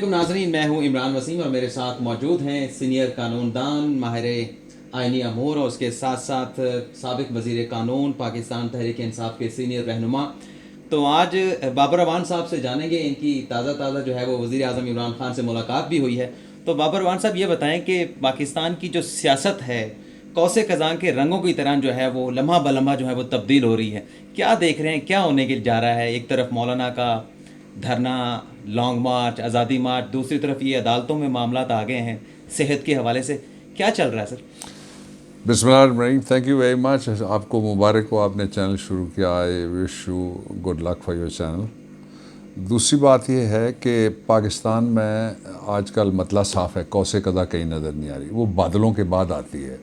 नाजरीन, मैं हूं इमरान वसीम और मेरे साथ मौजूद हैं सीनियर कानूनदान माहिर आइनी अमूर और उसके साथ साथ साबिक वज़ीर कानून पाकिस्तान तहरीक इंसाफ के सीनियर रहनुमा। तो आज बाबर अवान साहब से जानेंगे, इनकी ताज़ा जो है वो वज़ीर आज़म इमरान खान से मुलाकात भी हुई है। तो बाबर अवान साहब ये बताएं कि पाकिस्तान की जो सियासत है कौसे खजान के रंगों की तरह जो है वो लम्हा ब लम्हा जो है वो तब्दील हो रही है। क्या देख रहे हैं, क्या होने के जा रहा है? एक तरफ मौलाना का धरना, लॉन्ग मार्च, आज़ादी मार्च, दूसरी तरफ ये अदालतों में मामलात आ गए हैं सेहत के हवाले से। क्या चल रहा है सर? बिस्मिल्लाहिर्रहमानिर्रहीम। Thank you very much. आपको मुबारक हो, आपने चैनल शुरू किया। I wish you good luck for your channel. दूसरी बात यह है कि पाकिस्तान में आजकल मतला साफ़ है, कौसे कदा कहीं नज़र नहीं आ रही। वो बादलों के बाद आती है,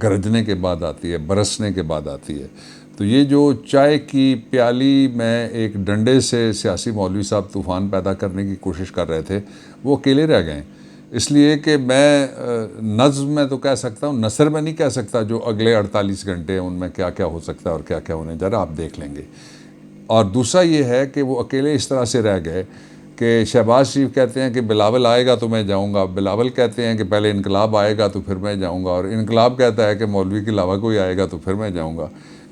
गरजने के बाद आती है, बरसने के बाद आती है। तो ये जो चाय की प्याली में एक डंडे से सियासी मौलवी साहब तूफ़ान पैदा करने की कोशिश कर रहे थे, वो अकेले रह गए। इसलिए कि मैं नज़्म में तो कह सकता हूँ, नसर में नहीं कह सकता जो अगले 48 घंटे हैं उनमें क्या क्या हो सकता है और क्या क्या होने जा रहा है, आप देख लेंगे। और दूसरा ये है कि वो अकेले इस तरह से रह गए कि शहबाज शरीफ कहते हैं कि बिलावल आएगा तो मैं जाऊंगा, बिलावल कहते हैं कि पहले इनकलाब आएगा तो फिर मैं जाऊंगा, और इनकलाब कहता है कि मौलवी के अलावा कोई आएगा तो फिर मैं जाऊंगा।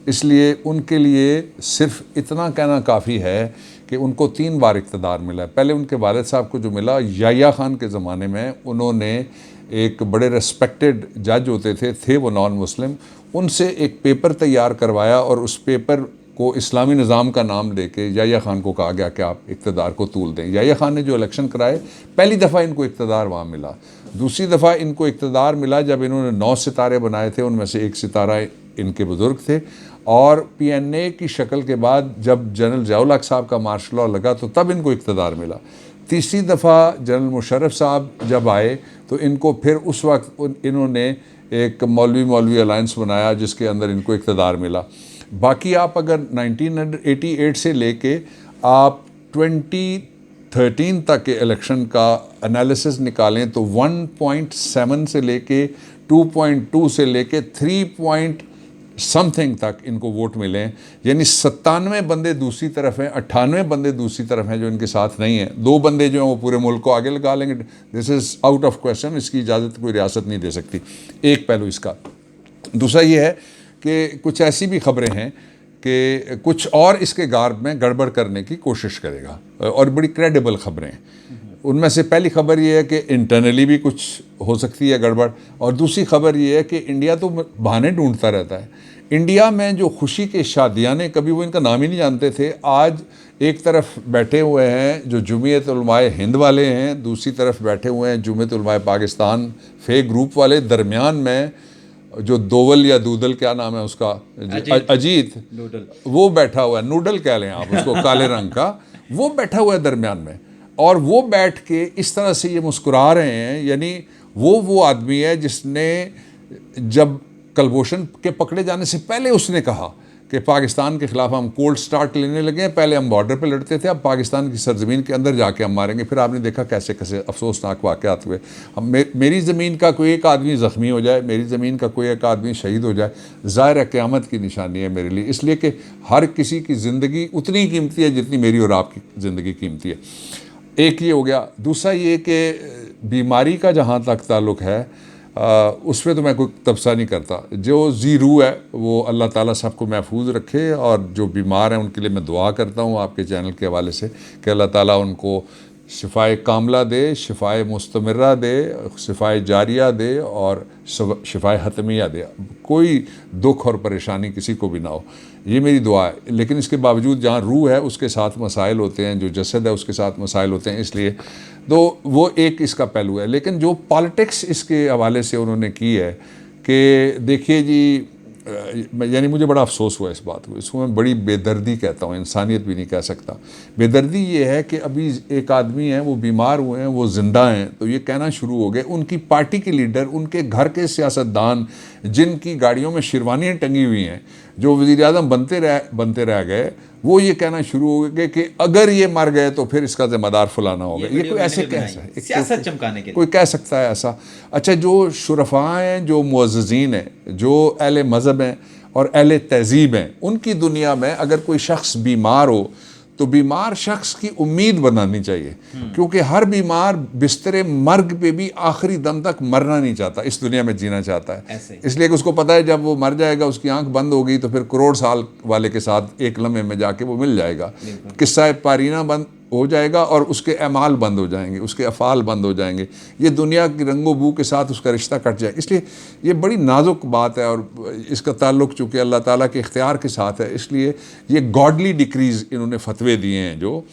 इसलिए उनके लिए सिर्फ इतना कहना काफ़ी है कि उनको 3 बार इक़्तिदार मिला है। पहले उनके वालिद साहब को जो मिला याह्या खान के ज़माने में, उन्होंने एक बड़े रेस्पेक्टेड जज होते थे वो नॉन मुस्लिम, उनसे एक पेपर तैयार करवाया और उस पेपर को इस्लामी निज़ाम का नाम देके याह्या खान को कहा गया कि आप इक़्तिदार को तूल दें। याह्या खान ने जो इलेक्शन कराए, पहली दफ़ा इनको इक़्तिदार वहाँ मिला। दूसरी दफ़ा इनको इक़्तिदार मिला जब इन्होंने 9 सितारे बनाए थे, उनमें से एक सितारा इनके बुज़ुर्ग थे। और PNA की शक्ल के बाद जब जनरल ज़िया उल हक़ साहब का मार्शल लॉ लगा तो तब इनको इक़्तिदार मिला। तीसरी दफ़ा जनरल मुशर्रफ साहब जब आए तो इनको फिर उस वक्त इन्होंने एक मौलवी अलायंस बनाया जिसके अंदर इनको इक़्तिदार मिला। बाकी आप अगर 1988 से लेके आप 2013 तक के इलेक्शन का एनालिसिस निकालें तो 1.7 से लेके 2.2 से लेके 3 समथिंग तक इनको वोट मिले हैं। यानी 97 बंदे दूसरी तरफ हैं, 98 बंदे दूसरी तरफ हैं जो इनके साथ नहीं हैं। 2 बंदे जो हैं वो पूरे मुल्क को आगे लगा लेंगे। This is out of question, इसकी इजाज़त कोई रियासत नहीं दे सकती। एक पहलू इसका। दूसरा ये है कि कुछ ऐसी भी खबरें हैं कि कुछ और इसके गार्ब में गड़बड़ करने की कोशिश करेगा, और बड़ी क्रेडिबल खबरें हैं। उनमें से पहली खबर ये है कि इंटरनली भी कुछ हो सकती है गड़बड़, और दूसरी खबर ये है कि इंडिया तो बहाने ढूंढता रहता है। इंडिया में जो खुशी के शादियाने, कभी वो इनका नाम ही नहीं जानते थे, आज एक तरफ बैठे हुए हैं जो जमीयत उलमाए हिंद वाले हैं, दूसरी तरफ बैठे हुए हैं जमीयत उलमाए पाकिस्तान फेक ग्रुप वाले, दरमियान में जो दोवल या दूदल, क्या नाम है उसका, अजीत, वो बैठा हुआ है, नूडल कह लें आप उसको, काले रंग का, वो बैठा हुआ है दरमियान में। और वो बैठ के इस तरह से ये मुस्कुरा रहे हैं, यानी वो आदमी है जिसने जब कलभूषण के पकड़े जाने से पहले उसने कहा कि पाकिस्तान के ख़िलाफ़ हम कोल्ड स्टार्ट लेने लगे हैं। पहले हम बॉर्डर पे लड़ते थे, अब पाकिस्तान की सरजमीन के अंदर जाके हम मारेंगे। फिर आपने देखा कैसे कैसे अफसोसनाक वाक़यात हुए। मेरी ज़मीन का कोई एक आदमी ज़ख्मी हो जाए, मेरी ज़मीन का कोई एक आदमी शहीद हो जाए, ज़ाहिर है क़यामत की निशानी है मेरे लिए। इसलिए कि हर किसी की ज़िंदगी उतनी कीमती है जितनी मेरी और आपकी ज़िंदगी कीमती है। एक ये हो गया। दूसरा ये कि बीमारी का जहाँ तक ताल्लुक़ है, उस पर तो मैं कोई तबसरा नहीं करता। जो ज़ीरू है वो अल्लाह ताला सबको महफूज रखे, और जो बीमार हैं उनके लिए मैं दुआ करता हूँ आपके चैनल के हवाले से कि अल्लाह ताला उनको शिफ़ाए कामला दे, शिफ़ाए मुस्तमर्रा दे, शिफ़ाए जारिया दे और शिफ़ाए हतमिया दे। कोई दुख और परेशानी किसी को भी ना हो, ये मेरी दुआ है। लेकिन इसके बावजूद जहाँ रूह है उसके साथ मसाइल होते हैं, जो जसद है उसके साथ मसाइल होते हैं, इसलिए तो वो एक इसका पहलू है। लेकिन जो पॉलिटिक्स इसके हवाले से उन्होंने की है कि देखिए जी, यानी मुझे बड़ा अफसोस हुआ इस बात को, इसको मैं बड़ी बेदर्दी कहता हूँ, इंसानियत भी नहीं कह सकता। बेदर्दी ये है कि अभी एक आदमी है, वो बीमार हुए हैं, वो ज़िंदा हैं, तो ये कहना शुरू हो गए, उनकी पार्टी के लीडर, उनके घर के सियासतदान, जिनकी गाड़ियों में शेरवानियाँ टंगी हुई हैं, जो वज़ीर-ए-आज़म बनते रह गए, वो ये कहना शुरू हो गए कि अगर ये मर गए तो फिर इसका ज़िम्मेदार फलाना होगा। ये कोई ऐसे कह सकता है, सियासत चमकाने के लिए कोई कह सकता है ऐसा? अच्छा, जो शुरफा हैं, जो मुअज़्ज़िज़ीन हैं, जो अहले मज़हब हैं और अहले तहज़ीब हैं, उनकी दुनिया में अगर कोई शख्स बीमार हो तो बीमार शख्स की उम्मीद बनानी चाहिए, क्योंकि हर बीमार बिस्तरे मर्ग पे भी आखिरी दम तक मरना नहीं चाहता, इस दुनिया में जीना चाहता है। ऐसे। इसलिए कि उसको पता है जब वो मर जाएगा, उसकी आंख बंद होगी तो फिर करोड़ साल वाले के साथ एक लम्हे में जाके वो मिल जाएगा। किस्सा पारीना बंद हो जाएगा और उसके अमाल बंद हो जाएंगे, उसके अफ़ाल बंद हो जाएंगे, ये दुनिया की रंगो बू के साथ उसका रिश्ता कट जाएगा। इसलिए ये बड़ी नाजुक बात है और इसका ताल्लुक चूँकि अल्लाह ताला के इख्तियार के साथ है, इसलिए ये गॉडली डिक्रीज़ इन्होंने फतवे दिए हैं, जो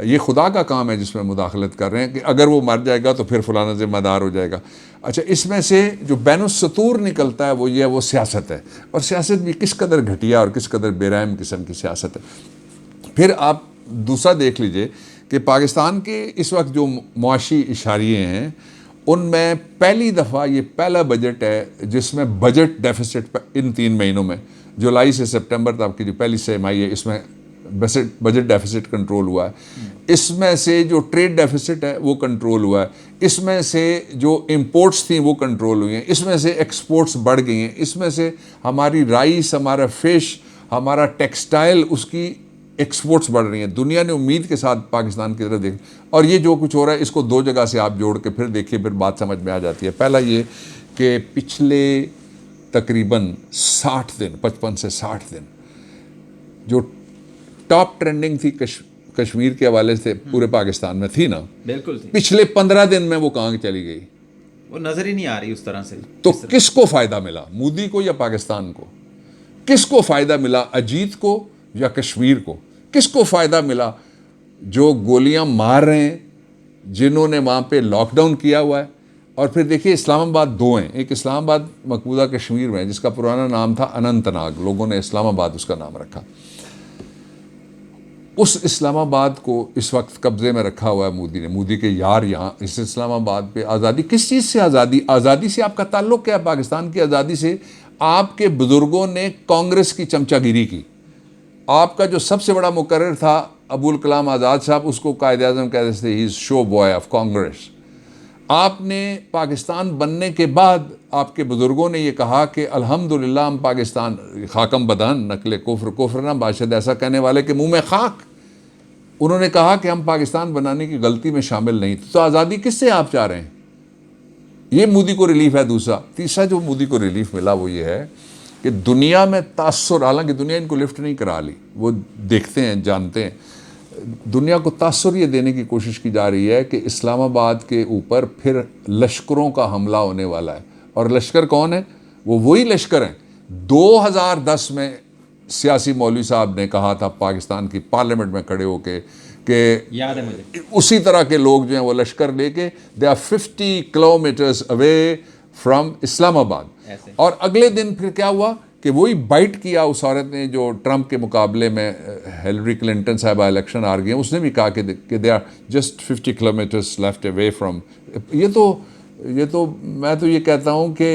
ये खुदा का काम है जिसमें मुदाखलत कर रहे हैं कि अगर वो मर जाएगा तो फिर फलाना ज़िम्मेदार हो जाएगा। अच्छा, इसमें से जो बैनुस्सतूर निकलता है वो ये है, वो सियासत है, और सियासत भी किस कदर घटिया और किस कदर बेरहम किस्म की सियासत है। फिर आप दूसरा देख लीजिए कि पाकिस्तान के इस वक्त जो मुआशी इशारिये हैं उनमें पहली दफ़ा ये पहला बजट है जिसमें बजट डेफिसिट इन 3 महीनों में, जुलाई से सितंबर तक की जो पहली तिमाही है, इसमें बजट डेफिसिट कंट्रोल हुआ है। इसमें से जो ट्रेड डेफिसिट है वो कंट्रोल हुआ है, इसमें से जो इंपोर्ट्स थी वो कंट्रोल हुई हैं, इसमें से एक्सपोर्ट्स बढ़ गई हैं, इसमें से हमारी राइस, हमारा फिश, हमारा टेक्सटाइल, उसकी एक्सपोर्ट्स बढ़ रही हैं। दुनिया ने उम्मीद के साथ पाकिस्तान की तरफ देख, और ये जो कुछ हो रहा है इसको 2 जगह से आप जोड़ के फिर देखिए, फिर बात समझ में आ जाती है। पहला ये कि पिछले तकरीबन 60 दिन, 55 से 60 दिन जो टॉप ट्रेंडिंग थी कश्मीर के हवाले से पूरे पाकिस्तान में थी ना, बिल्कुल थी, पिछले 15 दिन में वो कहाँ चली गई? वो नजर ही नहीं आ रही उस तरह से। तो किसको फायदा मिला, मोदी को या पाकिस्तान को? किसको फायदा मिला, अजीत को या कश्मीर को? किसको फायदा मिला? जो गोलियां मार रहे हैं, जिन्होंने वहां पे लॉकडाउन किया हुआ है। और फिर देखिए, इस्लामाबाद 2 हैं, एक इस्लामाबाद मकबूजा कश्मीर में जिसका पुराना नाम था अनंतनाग, लोगों ने इस्लामाबाद उसका नाम रखा। उस इस्लामाबाद को इस वक्त कब्जे में रखा हुआ है मोदी ने, मोदी के यार यहाँ इस इस्लामाबाद पे आज़ादी, किस चीज़ से आज़ादी? आज़ादी से आपका ताल्लुक़ क्या है? पाकिस्तान की आज़ादी से आपके बुज़ुर्गों ने कांग्रेस की चमचागिरी की। आपका जो सबसे बड़ा मुकर्रर था अबुल कलाम आज़ाद साहब, उसको कायद-ए-आज़म कहते थे, he is show boy of Congress. आपने पाकिस्तान बनने के बाद आपके बुज़ुर्गों ने ये कहा कि अल्हम्दुलिल्लाह हम पाकिस्तान, खाकम बदान नकले कुफ्र कुफ्र ना बाशद, ऐसा कहने वाले के मुंह में खाक। उन्होंने कहा कि हम पाकिस्तान बनाने की गलती में शामिल नहीं थे। तो आज़ादी किससे आप चाह रहे हैं? ये मोदी को रिलीफ है। दूसरा, तीसरा जो मोदी को रिलीफ मिला वो ये है कि दुनिया में तासुर, हालांकि दुनिया इनको लिफ्ट नहीं करा ली, वो देखते हैं, जानते हैं, दुनिया को तासुर ये देने की कोशिश की जा रही है कि इस्लामाबाद के ऊपर फिर लश्करों का हमला होने वाला है। और लश्कर कौन है? वो वही लश्कर हैं 2010 में सियासी मौलवी साहब ने कहा था पाकिस्तान की पार्लियामेंट में खड़े होके कि याद है मुझे, उसी तरह के लोग जो हैं वो लश्कर लेके they are 50 kilometres away from Islamabad. और अगले दिन फिर क्या हुआ कि वही बाइट किया उस औरत ने जो ट्रंप के मुकाबले में हिलरी क्लिंटन साहबा इलेक्शन हार गई, उसने भी कहा कि they are just 50 kilometres left away from. ये तो मैं तो ये कहता हूँ कि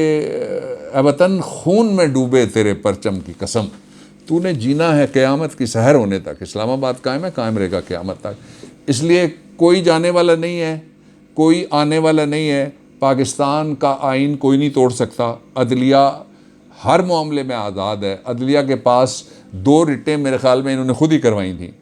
वतन खून में डूबे तेरे परचम की कसम, तूने जीना है क़यामत की सहर होने तक। इस्लामाबाद कायम है, कायम रहेगा क़यामत तक। इसलिए कोई जाने वाला नहीं है, कोई आने वाला नहीं है। पाकिस्तान का आइन कोई नहीं तोड़ सकता। अदलिया हर मामले में आज़ाद है। अदलिया के पास 2 रिटें मेरे ख्याल में इन्होंने खुद ही करवाई थी,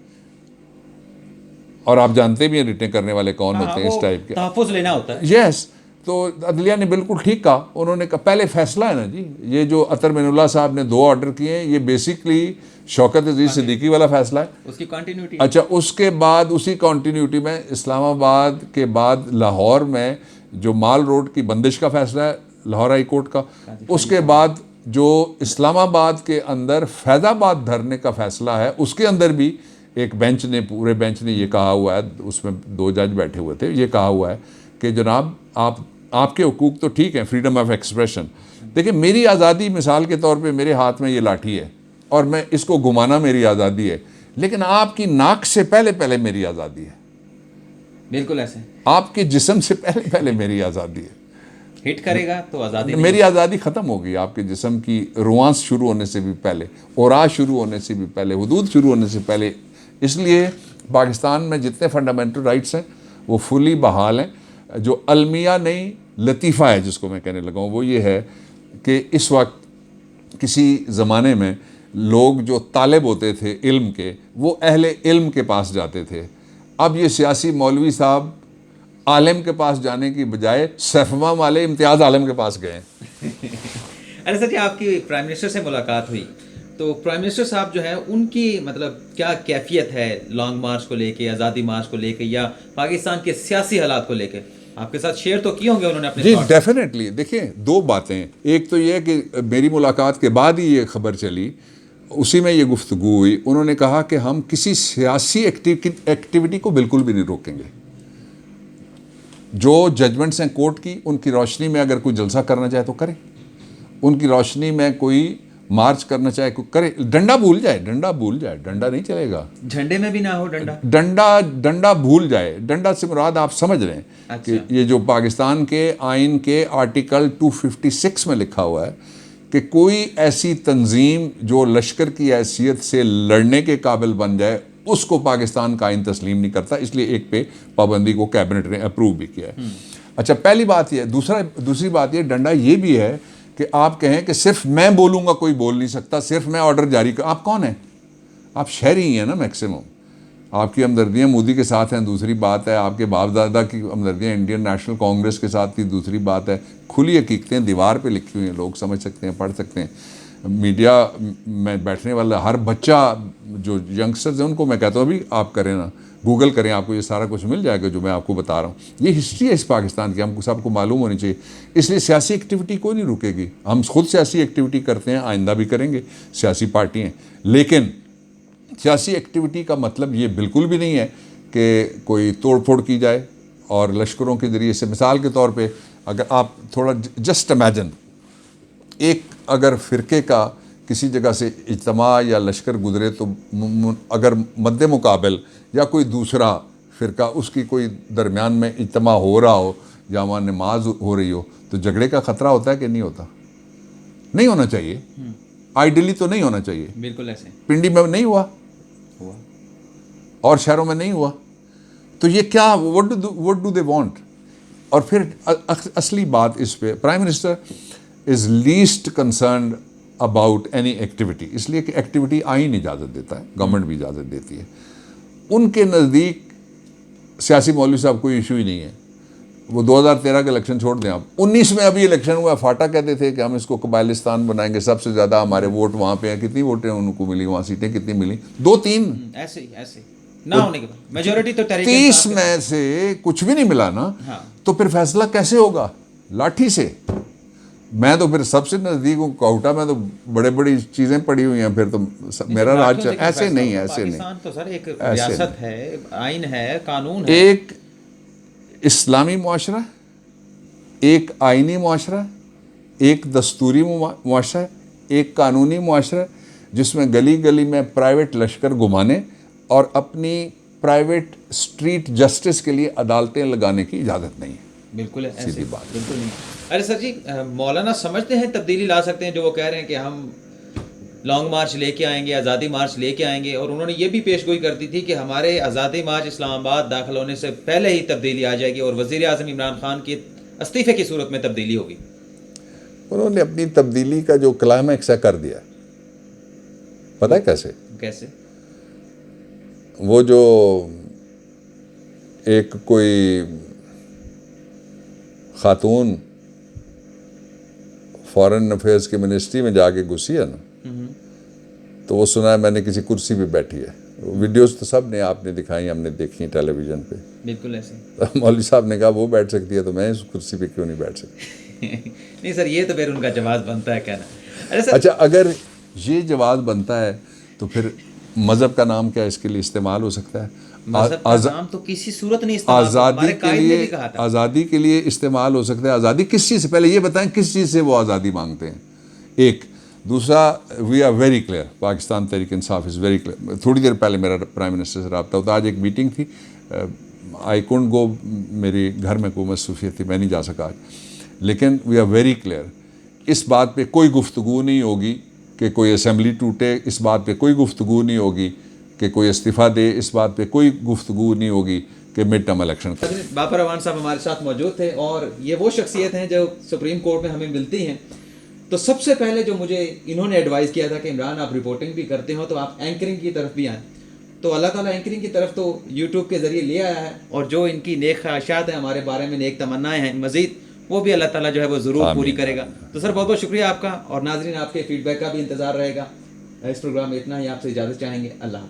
और आप जानते भी हैं रिटें करने वाले कौन होते हैं इस टाइप के। तहफ़्फ़ुज़ लेना होता है। यस, तो अदलिया ने बिल्कुल ठीक कहा। उन्होंने कहा पहले फैसला है ना जी, ये जो अतर मिनुल्लाह साहब ने 2 ऑर्डर किए हैं, ये बेसिकली शौकत अजीज़ सिद्दीकी वाला फैसला है, उसकी कंटिन्यूटी। अच्छा, उसके बाद उसी कंटिन्यूटी में इस्लामाबाद के बाद लाहौर में जो माल रोड की बंदिश का फैसला है लाहौर हाई कोर्ट का, उसके बाद जो इस्लामाबाद के अंदर फैज़ाबाद धरने का फैसला है, उसके अंदर भी एक बेंच ने, पूरे बेंच ने ये कहा हुआ है, उसमें 2 जज बैठे हुए थे, ये कहा हुआ है कि जनाब आपके हुकूक तो ठीक है, फ्रीडम ऑफ एक्सप्रेशन, देखिए मेरी आज़ादी मिसाल के तौर पे मेरे हाथ में ये लाठी है और मैं इसको घुमाना मेरी आज़ादी है, लेकिन आपकी नाक से पहले पहले मेरी आज़ादी है। बिल्कुल ऐसे, आपके जिस्म से पहले पहले मेरी आज़ादी है। हिट करेगा तो आज़ादी, मेरी आज़ादी ख़त्म होगी आपके जिस्म की रुआंस शुरू होने से भी पहले, औराज शुरू होने से भी पहले, हुदूद शुरू होने से पहले। इसलिए पाकिस्तान में जितने फंडामेंटल राइट्स हैं वो फुली बहाल हैं। जो अलमिया नहीं लतीफ़ा है जिसको मैं कहने लगा हूँ वो ये है कि इस वक्त किसी ज़माने में लोग जो तालिब होते थे इल्म के, वो अहले इल्म के पास जाते थे। अब ये सियासी मौलवी साहब आलिम के पास जाने की बजाय सैफमा वाले इम्तियाज़ आलिम के पास गए। अरे सर जी, आपकी प्राइम मिनिस्टर से मुलाकात हुई तो प्राइम मिनिस्टर साहब जो है उनकी मतलब क्या कैफियत है लॉन्ग मार्च को लेके, आज़ादी मार्च को लेके या पाकिस्तान के सियासी हालात को लेके? आपके साथ शेयर तो किए होंगे उन्होंने अपने जी thoughts? डेफिनेटली। देखिए, दो बातें, एक तो ये है कि मेरी मुलाकात के बाद ही ये खबर चली, उसी में ये गुफ्तगू हुई। उन्होंने कहा कि हम किसी सियासी एक्टिविटी को बिल्कुल भी नहीं रोकेंगे। जो जजमेंट्स हैं कोर्ट की, उनकी रोशनी में अगर कोई जलसा करना चाहे तो करे, उनकी रोशनी में कोई मार्च करना चाहे कोई करे। डंडा भूल जाए, डंडा भूल जाए, डंडा नहीं चलेगा। झंडे में भी ना हो डंडा, डंडा भूल जाए। डंडा से मुराद आप समझ रहे हैं अच्छा। कि ये जो पाकिस्तान के आइन के आर्टिकल 256 में लिखा हुआ है कि कोई ऐसी तंजीम जो लश्कर की हैसियत से लड़ने के काबिल बन जाए, उसको पाकिस्तान का आइन तस्लीम नहीं करता। इसलिए एक पे पाबंदी को कैबिनेट ने अप्रूव भी किया है। अच्छा, पहली बात यह। दूसरी बात यह, डंडा ये भी है कि आप कहें कि सिर्फ मैं बोलूँगा, कोई बोल नहीं सकता, सिर्फ मैं ऑर्डर जारी कर। आप कौन हैं? आप शहरी ही हैं ना मैक्सिमम। आपकी हमदर्दियाँ मोदी के साथ हैं, दूसरी बात है। आपके बाप दादा की हमदर्दियाँ इंडियन नेशनल कांग्रेस के साथ थी, दूसरी बात है। खुली हकीकतें दीवार पे लिखी हुई हैं, लोग समझ सकते हैं, पढ़ सकते हैं। मीडिया में बैठने वाला हर बच्चा, जो यंगस्टर्स हैं, उनको मैं कहता हूँ अभी आप करें ना, गूगल करें, आपको ये सारा कुछ मिल जाएगा जो मैं आपको बता रहा हूँ। ये हिस्ट्री है इस पाकिस्तान की, हमको सबको मालूम होनी चाहिए। इसलिए सियासी एक्टिविटी कोई नहीं रुकेगी। हम खुद सियासी एक्टिविटी करते हैं, आइंदा भी करेंगे, सियासी पार्टियाँ। लेकिन सियासी एक्टिविटी का मतलब ये बिल्कुल भी नहीं है कि कोई तोड़ फोड़ की जाए और लश्करों के ज़रिए से। मिसाल के तौर पे अगर आप थोड़ा जस्ट इमेजिन, एक अगर फ़िरके का किसी जगह से इज्तिमा या लश्कर गुजरे तो अगर मद्दे मुकाबिल या कोई दूसरा फ़िरका उसकी कोई दरमियान में इज्तिमा हो रहा हो या वहाँ नमाज हो रही हो, तो झगड़े का ख़तरा होता है कि नहीं होता? नहीं होना चाहिए। आइडियली तो नहीं होना चाहिए। बिल्कुल ऐसे पिंडी में नहीं हुआ और शहरों में नहीं हुआ, तो ये क्या, व्हाट डू दे वांट? और फिर असली बात इस पे, prime minister is least concerned about any activity, इसलिए कि एक्टिविटी आइन इजाज़त देता है, गवर्नमेंट भी इजाज़त देती है। उनके नज़दीक सियासी मौलवी साहब कोई इशू ही नहीं है। वो 2013 का इलेक्शन छोड़ दें आप, 19 में अभी इलेक्शन हुआ, फाटा कहते थे कि हम इसको कबायलिस्तान बनाएंगे, सबसे ज़्यादा हमारे वोट वहाँ पे हैं। कितनी वोटें उनको मिली वहाँ, सीटें कितनी मिली? 2-3, ऐसे ना होने के बाद मेजोरिटी तो 30 में से कुछ भी नहीं मिला ना। हाँ। तो फिर फैसला कैसे होगा? लाठी से? मैं तो फिर सबसे नज़दीक हूँ कोटा में, तो बड़े बड़ी चीज़ें पड़ी हुई हैं, फिर तो मेरा राज ऐसे नहीं, ऐसे नहीं। पाकिस्तान तो सर एक रियासत है, आइन है, कानून है। एक इस्लामी मुआशरा, एक आइनी मुआशरा, एक दस्तूरी मुआशरा, एक कानूनी मुआशरा, जिसमें गली गली में प्राइवेट लश्कर घुमाने और अपनी प्राइवेट स्ट्रीट जस्टिस के लिए अदालतें लगाने की इजाज़त नहीं है। बिल्कुल है, सीधी बात। बिल्कुल नहीं। अरे सर जी, मौलाना समझते हैं तब्दीली ला सकते हैं, जो वो कह रहे हैं कि हम लॉन्ग मार्च लेके आएंगे, आज़ादी मार्च लेके आएंगे, और उन्होंने ये भी पेशगोई कर दी थी कि हमारे आज़ादी मार्च इस्लामाबाद दाखिल होने से पहले ही तब्दीली आ जाएगी और वज़ीर आज़म इमरान खान के इस्तीफे की सूरत में तब्दीली होगी। उन्होंने अपनी तब्दीली का जो क्लाइमैक्स है कर दिया। पता है कैसे? कैसे? वो जो एक कोई खातून फॉरेन अफेयर्स की मिनिस्ट्री में जाके घुसी है ना, तो वो सुना है मैंने किसी कुर्सी पे बैठी है। वीडियोस तो सब ने आपने दिखाई, हमने देखी टेलीविज़न पे। बिल्कुल ऐसे। तो मौलवी साहब ने कहा वो बैठ सकती है तो मैं इस कुर्सी पे क्यों नहीं बैठ सकती? नहीं सर, ये तो फिर उनका जवाब बनता है कहना। अरे सर, अच्छा, अगर ये जवाब बनता है तो फिर मज़हब का नाम क्या इसके लिए इस्तेमाल हो सकता है? मज़हब का नाम तो किसी सूरत नहीं इस्तेमाल होगा। हमारे कायद ने भी कहा था आज़ादी के लिए इस्तेमाल हो सकता है। आज़ादी किस चीज़ से? पहले ये बताएं किस चीज़ से वो आज़ादी मांगते हैं। एक दूसरा, we are very clear, Pakistan Tehreek Insaf is very clear. थोड़ी देर पहले मेरा प्राइम मिनिस्टर से रब्ता होता, आज एक मीटिंग थी, आई कुडंट गो, मेरी घर में कोई मसरूफियत थी, मैं नहीं जा सका आज। लेकिन वी आर वेरी क्लियर, इस बात पे कोई गुफ्तगू नहीं होगी कि कोई असेंबली टूटे, इस बात पे कोई गुफ्तगू नहीं होगी कि कोई इस्तीफ़ा दे, इस बात पे कोई गुफ्तगू नहीं होगी कि mid term election. Babar Awan साहब हमारे साथ मौजूद थे, और ये वो शख्सियत हैं जो सुप्रीम कोर्ट में हमें मिलती हैं तो सबसे पहले जो मुझे इन्होंने एडवाइस किया था कि इमरान आप रिपोर्टिंग भी करते हो तो आप एंकरिंग की तरफ भी आएँ। तो अल्लाह ताला एंकरिंग की तरफ तो यूट्यूब के ज़रिए ले आया है, और जो इनकी नेक ख्वाहिशात हैं हमारे बारे में, नेक तमन्नाएं हैं मज़ीद, वो भी अल्लाह ताला जो है वो ज़रूर पूरी आमीन करेगा। आमीन। तो सर बहुत बहुत शुक्रिया आपका, और नाजरीन आपके फीडबैक का भी इंतज़ार रहेगा। इस प्रोग्राम में इतना ही, आपसे इजाज़त चाहेंगे। अल्लाह।